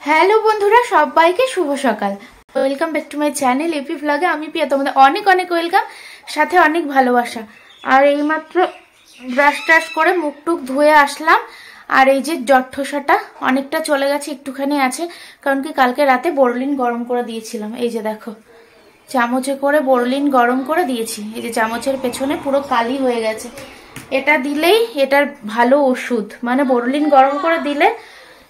Hello বন্ধুরা, সবাইকে শুভ সকাল। Welcome back to my channel AP ভ্লগে। আমি পিয়া, তোমাদের অনেক অনেক ওয়েলকাম, সাথে অনেক ভালোবাসা। আর এইমাত্র ব্রাশ ট্রাশ করে মুখ টুক ধুয়ে আসলাম। আর এই যে জট্ঠসাটা অনেকটা চলে গেছে, একটুখানি আছে, কারণ কি কালকে রাতে বোরলিন গরম করে দিয়েছিলাম। এই যে দেখো, চামচে করে বোরলিন গরম করে দিয়েছি। এই যে চামচের পেছনে পুরো কালি হয়ে গেছে। এটা দিলেই এটার ভালো ওষুধ, মানে বোরলিন গরম করে দিলে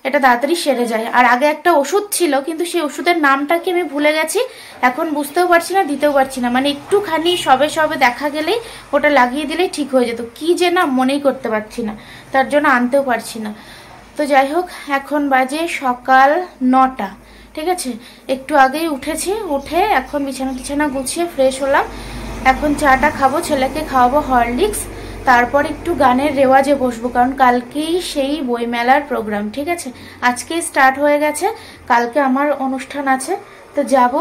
এটা তাড়াতাড়ি সেরে যায়। আর আগে একটা ওষুধ ছিল, কিন্তু সেই ওষুধের নামটা কি আমি ভুলে গেছি, এখন বুঝতেও পারছি না, দিতেও পারছি না। মানে একটুখানি সবে সবে দেখা গেলেই ওটা লাগিয়ে দিলেই ঠিক হয়ে যেত, কি যে না মনেই করতে পারছি না, তার জন্য আনতেও পারছি না। তো যাই হোক, এখন বাজে সকাল 9টা, ঠিক আছে। একটু আগেই উঠেছি, উঠে এখন বিছানা টিছানা গুছিয়ে ফ্রেশ হলাম। এখন চাটা খাবো, ছেলেকে খাওয়াবো হরলিক্স, তারপর একটু গানের রেওয়াজে বসবো, কারণ কালকেই সেই বইমেলার প্রোগ্রাম, ঠিক আছে। আজকেই স্টার্ট হয়ে গেছে, কালকে আমার অনুষ্ঠান আছে, তো যাব।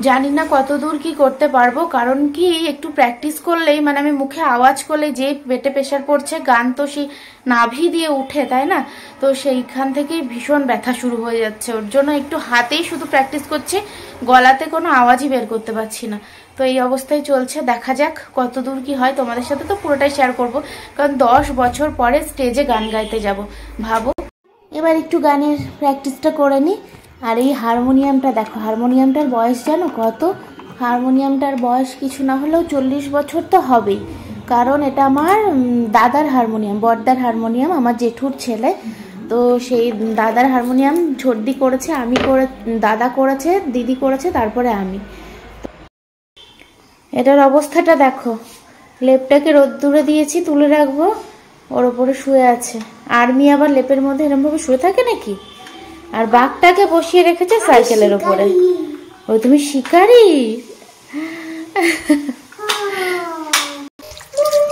জানি না কত দূর কি করতে পারবো, কারণ কি একটু প্র্যাকটিস করলেই, মানে আমি মুখে আওয়াজ করলেই যে পেটে প্রেশার পড়ছে, গান তো সেই নাভি দিয়ে উঠে, তাই না? তো সেইখান থেকেই ভীষণ ব্যথা শুরু হয়ে যাচ্ছে, ওর জন্য একটু হাতেই শুধু প্র্যাকটিস করছি, গলাতে কোনো আওয়াজই বের করতে পারছি না। তো এই অবস্থায় চলছে, দেখা যাক কত দূর কি হয়। তোমাদের সাথে তো পুরোটাই শেয়ার করব, কারণ 10 বছর পরে স্টেজে গান গাইতে যাব, ভাবো। এবার একটু গানের প্র্যাকটিসটা করে নিই। আর এই হারমোনিয়ামটা দেখো, হারমোনিয়ামটার বয়স জানো কত? হারমোনিয়ামটার বয়স কিছু না হলেও 40 বছর তো হবেই, কারণ এটা আমার দাদার হারমোনিয়াম, বড়দার হারমোনিয়াম, আমার জেঠুর ছেলে। তো সেই দাদার হারমোনিয়াম ঝর্দি করেছে, আমি করে, দাদা করেছে, দিদি করেছে, তারপরে আমি। এটার অবস্থাটা দেখো, লেপটাকে রোদ্দুরে দিয়েছি, তুলে রাখবো, ওর ওপরে শুয়ে আছে। আর্মি আবার লেপের মধ্যে এরকমভাবে শুয়ে থাকে নাকি? আর বাঘটাকে বসিয়ে রেখেছে সাইকেলের ওপরে। ও তুমি শিকারি?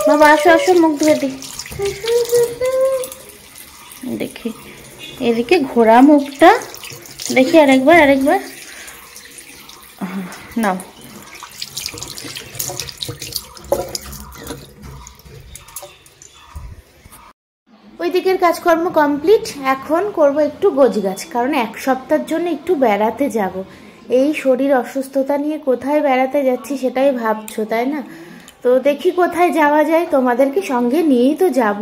বাবা আসো আসো, মুখ ধুয়ে দি। দেখি এদিকে ঘোরা মুখটা, দেখি আরেকবার আরেকবার, নাও। ওই দিকের কাজকর্ম কমপ্লিট, এখন করব একটু গোছগাছ, কারণ এক সপ্তাহের জন্য একটু বেড়াতে যাব। এই শরীর অসুস্থতা নিয়ে কোথায় বেড়াতে যাচ্ছি সেটাই ভাবছো, তাই না? তো দেখি কোথায় যাওয়া যায়, তোমাদেরকে সঙ্গে নিয়েই তো যাব।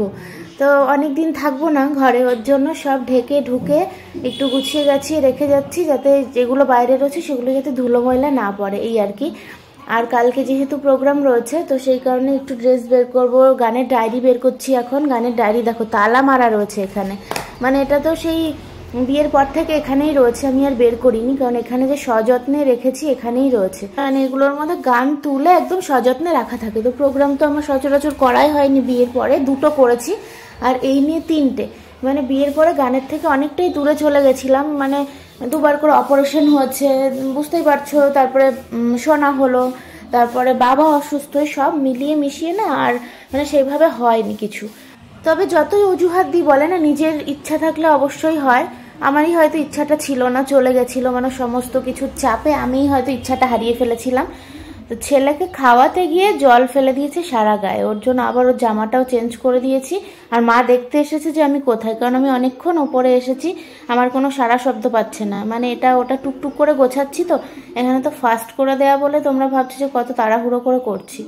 তো অনেক দিন থাকবো না ঘরে, ওর জন্য সব ঢেকে ঢুকে একটু গুছিয়ে গাছিয়ে রেখে যাচ্ছি, যাতে যেগুলো বাইরে রয়েছে সেগুলো যাতে ধুলো ময়লা না পড়ে, এই আর কি। আর কালকে যেহেতু প্রোগ্রাম রয়েছে, তো সেই কারণে একটু ড্রেস বের করবো, গানের ডায়েরি বের করছি এখন। গানের ডায়েরি দেখো, তালা মারা রয়েছে এখানে, মানে এটা তো সেই বিয়ের পর থেকে এখানেই রয়েছে, আমি আর বের করিনি, কারণ এখানে যে সযত্নে রেখেছি এখানেই রয়েছে। মানে এগুলোর মধ্যে গান তুলে একদম সযত্নে রাখা থাকে। তো প্রোগ্রাম তো আমার সচরাচর করাই হয়নি, বিয়ের পরে 2টো করেছি, আর এই নিয়ে 3টে। মানে বিয়ের পরে গানের থেকে অনেকটাই দূরে চলে গেছিলাম, মানে 2বার করে অপারেশন হয়েছে, বুঝতেই পারছো, তারপরে শোনা হলো, তারপরে বাবা অসুস্থ, সব মিলিয়ে মিশিয়ে না আর মানে সেইভাবে হয়নি কিছু। তবে যতই অজুহাত দিই, বলে না নিজের ইচ্ছা থাকলে অবশ্যই হয়, আমারই হয়তো ইচ্ছাটা ছিল না, চলে গেছিলো, মানে সমস্ত কিছুর চাপে আমিই হয়তো ইচ্ছাটা হারিয়ে ফেলেছিলাম। তো ছেলেকে খাওয়াতে গিয়ে জল ফেলে দিয়েছে সারা গায়ে, ওর জন্য আবার ওর জামাটাও চেঞ্জ করে দিয়েছি। আর মা দেখতে এসেছে যে আমি কোথায়, কারণ আমি অনেকক্ষণ ওপরে এসেছি, আমার কোনো সারা শব্দ পাচ্ছে না, মানে এটা ওটা টুকটুক করে গোছাচ্ছি। তো এখানে তো ফাস্ট করে দেয়া বলে তোমরা ভাবছো যে কত তাড়াহুড়ো করে করছি।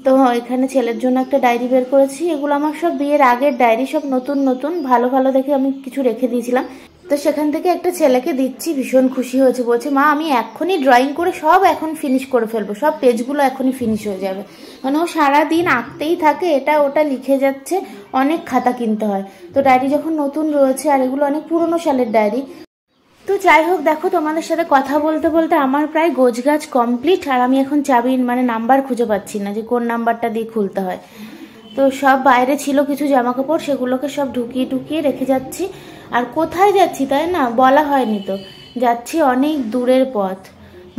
তো এখানে ছেলের জন্য একটা ডায়েরি বের করেছি, এগুলো আমার সব বিয়ের আগের ডায়েরি, সব নতুন নতুন ভালো ভালো দেখে আমি কিছু রেখে দিয়েছিলাম। তো সেখান থেকে একটা ছেলেকে দিচ্ছি, ভীষণ খুশি হয়েছে, বলছে মা আমি এখনই ড্রয়িং করে সব এখন ফিনিশ করে ফেলবো, সব পেজগুলো এখনই ফিনিশ হয়ে যাবে। মানে ও সারাদিন আঁকতেই থাকে, এটা ওটা লিখে যাচ্ছে, অনেক খাতা কিনতে হয়। তো ডায়েরি যখন নতুন রয়েছে, আর এগুলো অনেক পুরনো সালের ডায়েরি। তো যাই হোক, দেখো তোমাদের সাথে কথা বলতে বলতে আমার প্রায় গোছগাছ কমপ্লিট, আর আমি এখন চাবি মানে নাম্বার খুঁজে পাচ্ছি না যে কোন নাম্বারটা দিয়ে খুলতে হয়। তো সব বাইরে ছিল কিছু জামা কাপড়, সেগুলোকে সব ঢুকিয়ে ঢুকিয়ে রেখে যাচ্ছি। আর কোথায় যাচ্ছি তাই না বলা হয়নি, তো যাচ্ছি অনেক দূরের পথ,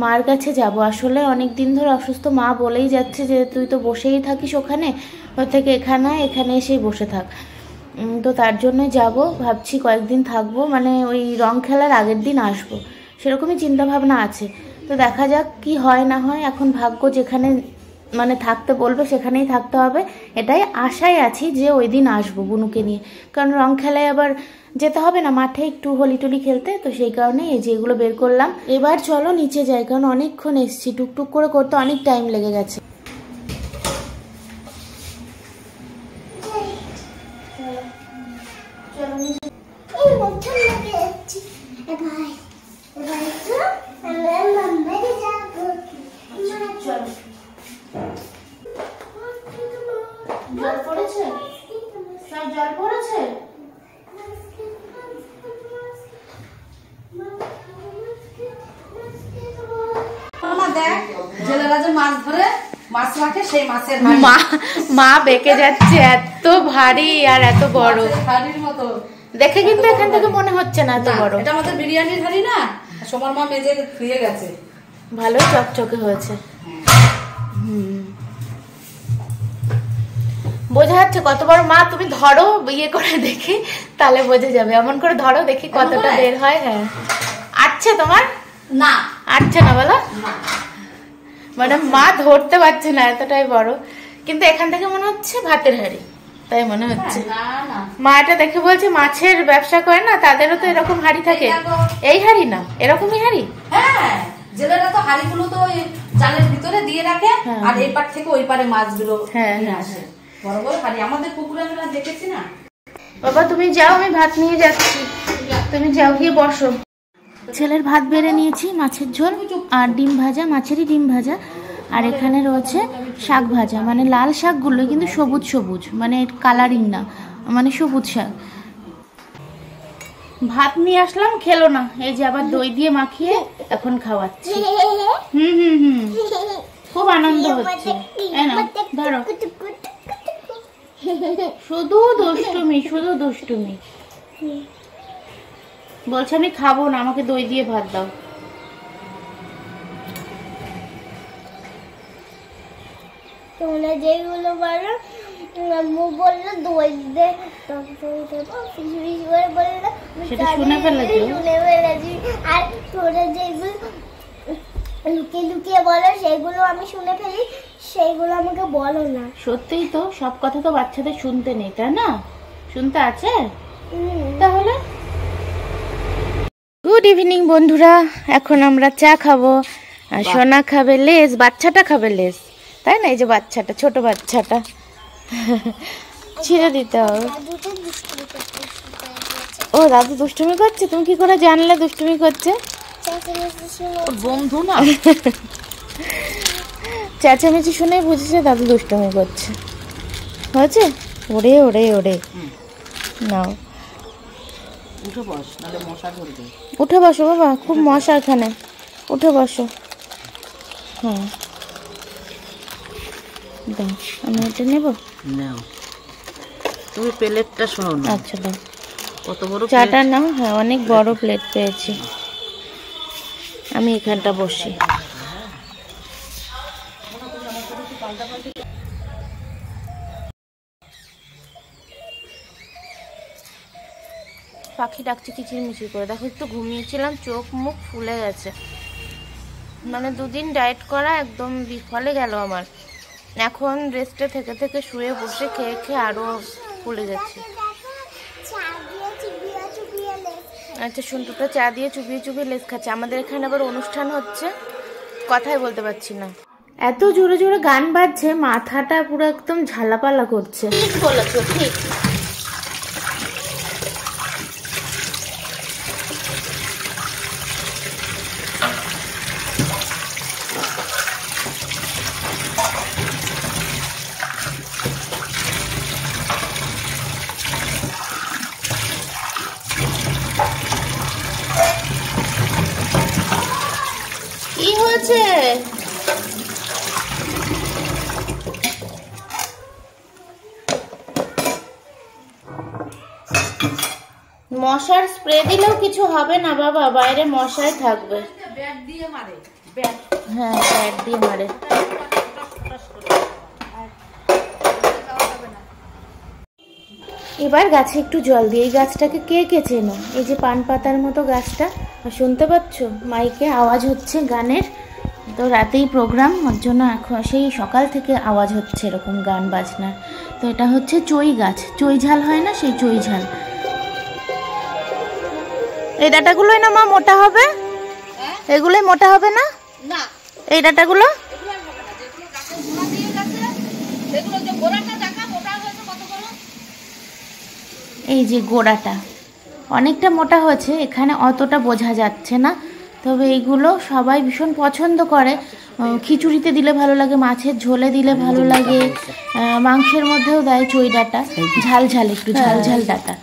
মার কাছে যাব। আসলে অনেক দিন ধরে অসুস্থ, মা বলেই যাচ্ছে যে তুই তো বসেই থাকিস ওখানে, ওর থেকে এখানে এখানে এসেই বসে থাক। তো তার জন্যই যাব, ভাবছি কয়েকদিন থাকবো, মানে ওই রং খেলার আগের দিন আসবো, সেরকমই চিন্তা ভাবনা আছে। তো দেখা যাক কি হয় না হয়, এখন ভাগ্য যেখানে মানে থাকতে বলবে সেখানেই থাকতে হবে, এটাই আশায় আছি যে ওই দিন আসবো বুনুকে নিয়ে। কারণ রং খেলায় আবার যেতে হবে না মাঠে একটু হোলি টুলি খেলতে, তো সেই কারণে এই যে এগুলো বের করলাম। এবার চলো নিচে যাই, কারণ অনেকক্ষণ এসছি, টুকটুক করে করতে অনেক টাইম লেগে গেছে। জল পড়েছে, সব জল পড়েছে। মা বেঁকে যাচ্ছে, এত ভারী আর এত বড় দেখে, কিন্তু এখান থেকে মনে হচ্ছে না এত বড়। এটা আমাদের বিরিয়ানির হাঁড়ি না, সোমার মা মেজে ধুয়ে গেছে, ভালো চকচকে হয়েছে। বোঝা যাচ্ছে কত বড়। মা তুমি ধরো ইয়ে করে দেখি, তাহলে বোঝা যাবে। এমন করে ধরো দেখি কতটা বের হয়। হ্যাঁ আচ্ছা, তোমার না আচ্ছা না বলো, মানে মা ধরতে পারছে না, এতটাই বড়। কিন্তু এখান থেকে মনে হচ্ছে ভাতের হাঁড়ি, তাই মনে হচ্ছে। মা এটা দেখে বলছে মাছের ব্যবসা করে না, তাদেরও তো এরকম হাঁড়ি থাকে। এই হাঁড়ি না, এরকমই হাঁড়ি। হ্যাঁ, জেলেরা তো হাঁড়িগুলো তো জালের ভিতরে দিয়ে রাখে, আর এই পার থেকে ওই পারে মাছগুলো আসে। বড় বড় হাঁড়ি আমাদের পুকুরে আমরা দেখেছি না। বাবা তুমি যাও, আমি ভাত নিয়ে যাচ্ছি, তুমি যাও গিয়ে বসো। ছেলের ভাত বেড়ে নিয়েছি, মাছের ঝোল আর ডিম ভাজা, মাছেরই ডিম ভাজা। আর এখানে রয়েছে শাক ভাজা, মানে লাল শাকগুলো কিন্তু সবুজ সবুজ, মানে কালারিং না, মানে সবুজ শাক। ভাত নিয়ে আসলাম, খেলো না, এই যে আবার দই দিয়ে মাখিয়ে এখন খাওয়াচ্ছি। খুব আনন্দ হচ্ছে। ধরো, শুধু দুষ্টুমি, শুধু দুষ্টুমি। বলছে আমি খাবো না, আমাকে দই দিয়ে ভাত দাও। তোমরা যেগুলো বলো, আম্মু বললো দই দে, সেটা শুনে ফেলেছি। আর তোরা যেগুলো লুকিয়ে লুকিয়ে বলো সেগুলো আমি শুনে ফেলি, সেইগুলো আমাকে বলো না। সত্যিই তো, সব কথা তো বাচ্চাদের শুনতে নেই, তাই না? শুনতে আছে তাহলে। গুড ইভিনিং বন্ধুরা, এখন আমরা চা খাবো, আর সোনা খাবে লেস, বাচ্চাটা খাবে লেস, তাই না? এই যে বাচ্চাটা, ছোট বাচ্চাটা, ছিঁড়ে দিতে হবে। ও দাদু দুষ্টুমি করছে, তুমি কি করে জানলে দুষ্টুমি করছে? বন্ধু না, চেঁচামেচি শুনে বুঝেছে দাদু দুষ্টুমি করছে। হয়েছে? ওরে ওরে ওরে, নাও উঠে বস, নাহলে মশা ধরবে। উঠে বসো বাবা, খুব মশা এখানে, উঠে বসো। হ্যাঁ দাও, আমি এটা নেবো। নাও, তুমি প্লেটটা সরাও না। আচ্ছা দাও, কত বড় চাটা নাও। হ্যাঁ অনেক বড় প্লেট পেয়েছি, আমি এখানটা বসি। পাখি ডাকছে কিচিরমিচির করে, দেখো একটু ঘুমিয়েছিলাম, চোখ মুখ ফুলে গেছে, মানে দুদিন ডায়েট করা একদম বিফলে গেল আমার। এখন রেস্টে থেকে থেকে শুয়ে বসে খেয়ে খেয়ে আরো ফুলে গেছে। আচ্ছা শুনটুটা চা দিয়ে চুবিয়ে চুবিয়ে লেস খাচ্ছে। আমাদের এখানে আবার অনুষ্ঠান হচ্ছে, কথাই বলতে পারছি না, এত জোরে জোরে গান বাজছে, মাথাটা পুরো একদম ঝালাপালা করছে। ঠিক বলেছো, ঠিক। কি হয়েছে? মশার স্প্রে দিলেও কিছু হবে না বাবা, বাইরে মশাই থাকবে। ব্যাট দিয়ে মারে, হ্যাঁ ব্যাট দিয়ে মারে। এবার গাছে একটু জল দিই। এই গাছটাকে কে কে চেনো? এই যে পান পাতার মতো গাছটা, শুনতে পাচ্ছ মাইকে আওয়াজ হচ্ছে গানের, তো রাতেই প্রোগ্রাম, ওর জন্য এখন সেই সকাল থেকে আওয়াজ হচ্ছে এরকম গান বাজনার। তো এটা হচ্ছে চই গাছ, চই ঝাল হয় না, সেই চই ঝাল। এই ডাটাগুলোই না মা মোটা হবে, এগুলোই মোটা হবে না? না, এই ডাটাগুলো এই যে গোড়াটা অনেকটা মোটা হয়েছে, এখানে অতটা বোঝা যাচ্ছে না। তবে এইগুলো সবাই ভীষণ পছন্দ করে, খিচুড়িতে দিলে ভালো লাগে, মাছের ঝোলে দিলে ভালো লাগে, মাংসের মধ্যেও দেয় চই ডাটা, ঝাল ঝাল একটু ঝাল ঝাল ডাটা।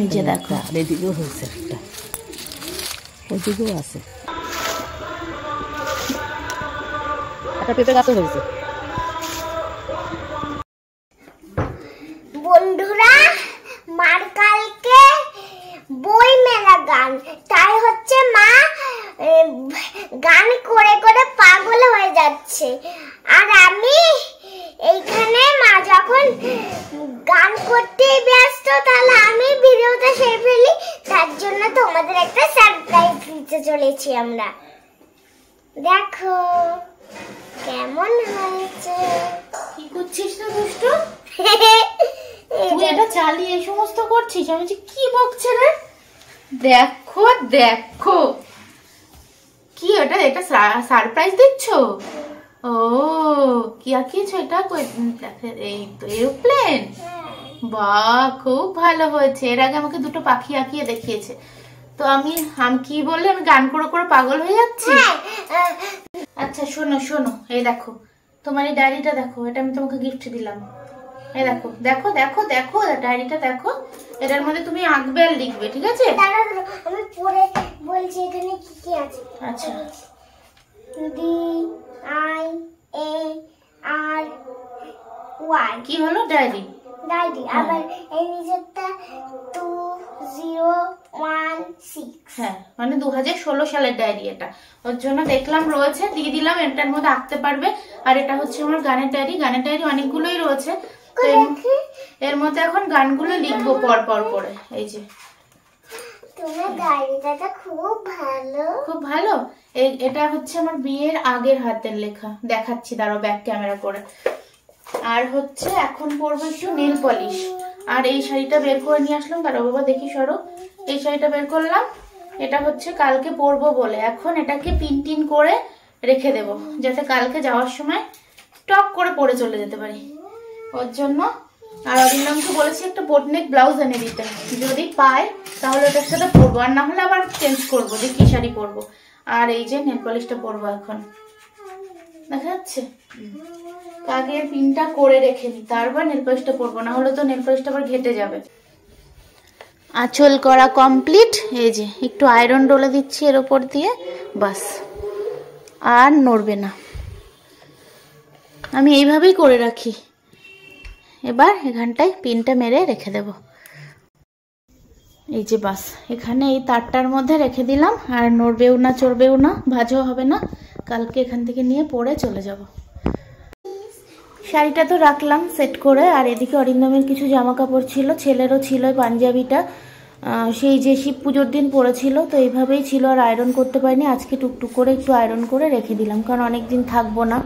এই যে দেখো এদিকেও হয়েছে একটা, ওদিকেও আছে একটা পেঁপে গাছও হয়েছে। বন্ধুরা, মার কালকে বই মেলা গান, তাই হচ্ছে মা গান করে করে পাগল হয়ে যাচ্ছে। আর আমি এইখানে মা যখন গান করতে ব্যস্ত, তাহলে আমি ভিডিওটা শেয়ার ফেলি, তার জন্য তোমাদের একটা সারপ্রাইজ দিতে চলেছি আমরা। দেখো কেমন হয়েছে। কি করছিস না দুষ্টু? তুই এটা চালিয়ে এই সমস্ত করছিস? আমি যে কি বকছে রে, দেখো দেখো কি ওটা, এটা সারপ্রাইজ দিচ্ছ? ও কি আঁকিয়েছো এটা? এই তো এরোপ্লেন। বাহ, খুব ভালো হয়েছে। এর আগে আমাকে দুটো পাখি আঁকিয়ে দেখিয়েছে, তো আমি কি বললে আমি গান করে করে পাগল হয়ে যাচ্ছি। আচ্ছা শোনো শোনো, এই দেখো তোমার এই ডায়েরিটা দেখো, এটা আমি তোমাকে গিফট দিলাম। এই দেখো দেখো দেখো দেখো ডায়েরিটা দেখো, এটার মধ্যে তুমি আঁকবে আর লিখবে, ঠিক আছে? আমি পড়ে বলছি এখানে কি কি আছে। আচ্ছা, DIARY কি হলো? ডায়েরি। ডায়েরি। আবার এই নিচেরটা 2016। হ্যাঁ, মানে 2016 সালের ডায়েরি এটা, ওর জন্য দেখলাম রয়েছে, দিয়ে দিলাম। এটার মধ্যে আঁকতে পারবে। আর এটা হচ্ছে আমার গানের ডায়েরি। গানের ডায়েরি অনেকগুলোই রয়েছে, এর মধ্যে এখন গানগুলো লিখবো পর পর করে। এই যে তোমার ডায়েরিটা খুব ভালো, খুব ভালো। এটা হচ্ছে আমার বিয়ের আগের হাতের লেখা, দেখাচ্ছি দাঁড়াও ব্যাক ক্যামেরা করে। আর হচ্ছে এখন পরবো একটু নেল পলিশ। আর এই শাড়িটা বের করে নিয়ে আসলাম, দাঁড়াও বাবা দেখি সরো, এই শাড়িটা বের করলাম। এটা হচ্ছে কালকে পরবো বলে, এখন এটাকে পিন টিন করে রেখে দেব, যাতে কালকে যাওয়ার সময় টক করে পরে চলে যেতে পারি, ওর জন্য। আর অরিন্দমকে বলেছি একটা বোটনেক ব্লাউজ এনে দিতে, যদি পায় তাহলে ওটার সাথে পরবো, আর না হলে আবার চেঞ্জ করবো যে কি শাড়ি পরবো। আর এই যে নেল পলিশটা পরবো এখন, দেখা যাচ্ছে? আগে পিনটা করে রেখে নি, তারপর নেল পলিশটা পরবো, না হলে তো নেল পলিশটা আবার ঘেটে যাবে। আঁচল করা কমপ্লিট। এই যে একটু আয়রন ডলে দিচ্ছি এর উপর দিয়ে, বাস, আর নড়বে না। আমি এইভাবেই করে রাখি। এবার এখানটায় পিনটা মেরে রেখে দেব। এই যে বাস, এখানে এই তারটার মধ্যে রেখে দিলাম, আর নড়বেও না চড়বেও না, ভাজও হবে না। কালকে এখান থেকে নিয়ে পরে চলে যাব। শাড়িটা তো রাখলাম সেট করে, আর এদিকে অরিন্দমের কিছু জামা কাপড় ছিল, ছেলেরও ছিল পাঞ্জাবিটা, সেই যে শিব পুজোর দিন পরেছিল, তো এইভাবেই ছিল, আর আয়রন করতে পারিনি। আজকে টুকটুক করে একটু আয়রন করে রেখে দিলাম, কারণ অনেকদিন থাকবো না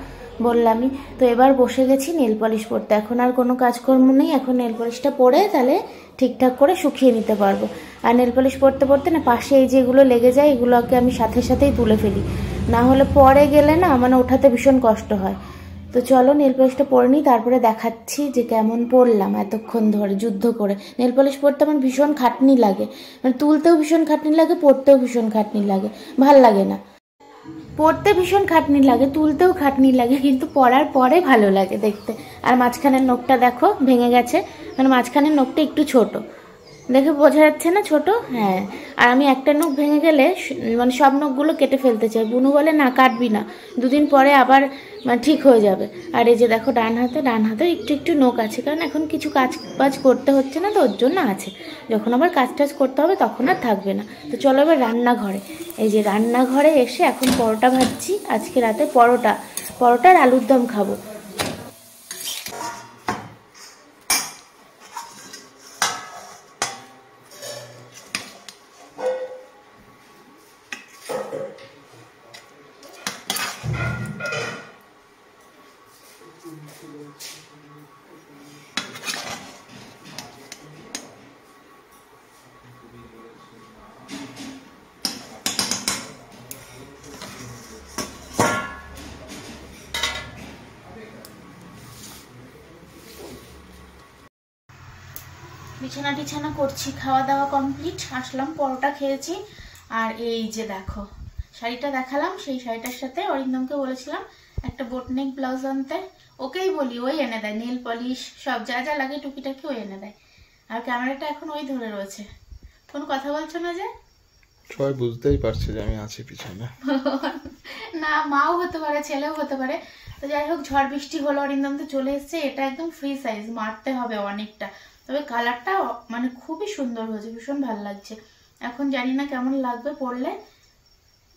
বললামই। তো এবার বসে গেছি নেল পলিশ পরতে। এখন আর কোনো কাজকর্ম নেই, এখন নেল পলিশটা পরে তাহলে ঠিকঠাক করে শুকিয়ে নিতে পারবো। আর নেল পলিশ পরতে পরতে না পাশে এই যেগুলো লেগে যায়, এগুলোকে আমি সাথে সাথেই তুলে ফেলি, না হলে পরে গেলে না মানে ওঠাতে ভীষণ কষ্ট হয়। তো চলো নেল পলিশটা পরে নিই, তারপরে দেখাচ্ছি যে কেমন পরলাম এতক্ষণ ধরে যুদ্ধ করে। নেল পলিশ পরতে আমার ভীষণ খাটনি লাগে, মানে তুলতেও ভীষণ খাটনি লাগে, পরতেও ভীষণ খাটনি লাগে, ভাল লাগে না। পরতে ভীষণ খাটনি লাগে, তুলতেও খাটনি লাগে, কিন্তু পরার পরে ভালো লাগে দেখতে। আর মাঝখানের নখটা দেখো ভেঙে গেছে, মানে মাঝখানের নখটা একটু ছোট, দেখে বোঝা যাচ্ছে না ছোট? হ্যাঁ। আর আমি একটা নখ ভেঙে গেলে মানে সব নখগুলো কেটে ফেলতে চাই, বুনু বলে না কাটবি না, দুদিন পরে আবার মানে ঠিক হয়ে যাবে। আর এই যে দেখো ডান হাতে একটু একটু নখ আছে, কারণ এখন কিছু কাজ বাজ করতে হচ্ছে না, তো ওর জন্য আছে। যখন আবার কাজ টাজ করতে হবে তখন আর থাকবে না। তো চলো এবার রান্নাঘরে। এই যে রান্নাঘরে এসে এখন পরোটা ভাজছি, আজকে রাতে পরোটা আর আলুর দম খাবো। বিছানা টিছানা করছি, খাওয়া দাওয়া কমপ্লিট, আসলাম পরোটা খেয়েছি। আর এই যে দেখো শাড়িটা দেখালাম, সেই শাড়িটার সাথে অরিন্দমকে বলেছিলাম একটা বোটনেক ব্লাউজ আনতে, ওকেই বলি ওই এনে দেয়, নেল পলিশ সব যা যা লাগে টুকিটাকি ওই এনে দেয়। আর ক্যামেরাটা এখন ওই ধরে রয়েছে। কোনো কথা বলছো না যে? সবাই বুঝতেই পারছে যে আমি আছি পিছনে। না মাও হতে পারে, ছেলেও হতে পারে। তো যাই হোক, ঝড় বৃষ্টি হলো, অরিন্দম তো চলে এসছে। এটা একদম ফ্রি সাইজ, মারতে হবে অনেকটা, তবে কালারটা মানে খুবই সুন্দর হয়েছে, ভীষণ ভালো লাগছে। এখন জানি না কেমন লাগবে পরলে,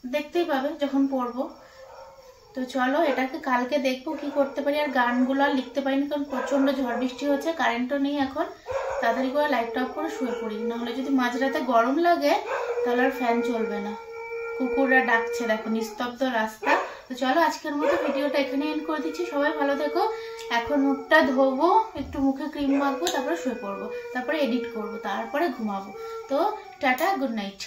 দেখতেই পাবে যখন পরবো। তো চলো এটাকে কালকে দেখবো কি করতে পারি। আর গানগুলো আর লিখতে পারিনি কারণ প্রচন্ড ঝড় বৃষ্টি হচ্ছে, কারেন্টও নেই এখন। তাড়াতাড়ি করে লাইটটা অফ করে শুয়ে পড়ি, নাহলে যদি মাঝরাতে গরম লাগে তাহলে আর ফ্যান চলবে না। কুকুররা ডাকছে, দেখো নিস্তব্ধ রাস্তা। তো চলো আজকের মতো ভিডিওটা এখানে এন্ড করে দিচ্ছি। সবাই ভালো থেকো। এখন মুখটা ধোবো, একটু মুখে ক্রিম মাখবো, তারপরে শুয়ে পড়বো, তারপরে এডিট করবো, তারপরে ঘুমাবো। তো টাটা, গুড নাইট।